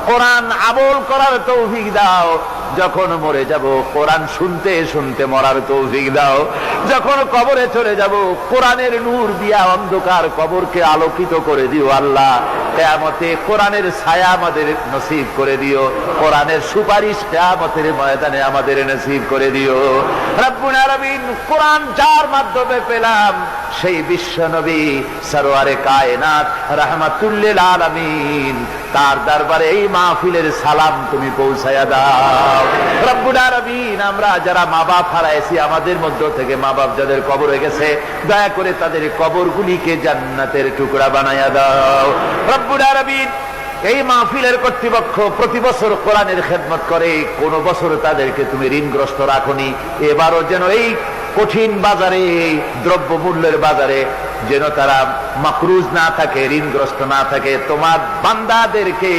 কোরআন আমল করার তৌফিক দাও। যখন মরে যাব কোরআন শুনতে শুনতে মরার তৌফিক দাও। যখন কবরে চলে যাব কোরআনের নূর দিয়া অন্ধকার কবরকে আলোকিত করে দিও আল্লাহ। কিয়ামতে কোরআনের ছায়া আমাদের নসিব করে দিও, কোরআনের সুপারিশ কিয়ামতের ময়দানে আমাদের নসিব করে দিও। রব্বুল আলামিন, কোরআন যার মাধ্যমে পেলাম সেই বিশ্ব নবী সরওয়ারে কায়নাত রাহমাতুল লিল আলামিন, তার দরবারে এই মাহফিলের সালাম তুমি পৌঁছায়া দাও। রব্বুল আলামিন, আমরা যারা মা বাপ হারাইছি, আমাদের মধ্য থেকে মা বাপ যাদের কবরে গেছে, দয়া করে তাদের কবরগুলিকে জান্নাতের টুকরা বানায়া দাও। রব্বুল আলামিন, এই মাহফিলের কর্তৃপক্ষ প্রতি বছর কোরআনের খেদমত করে, কোন বছর তাদেরকে তুমি ঋণগ্রস্ত রাখনি, এবারও যেন এই কঠিন বাজারে, দ্রব্য মূল্যের বাজারে যেন তারা মাকরুজ না থাকে, ঋণগ্রস্ত না থাকে। তোমার বান্দাদেরকে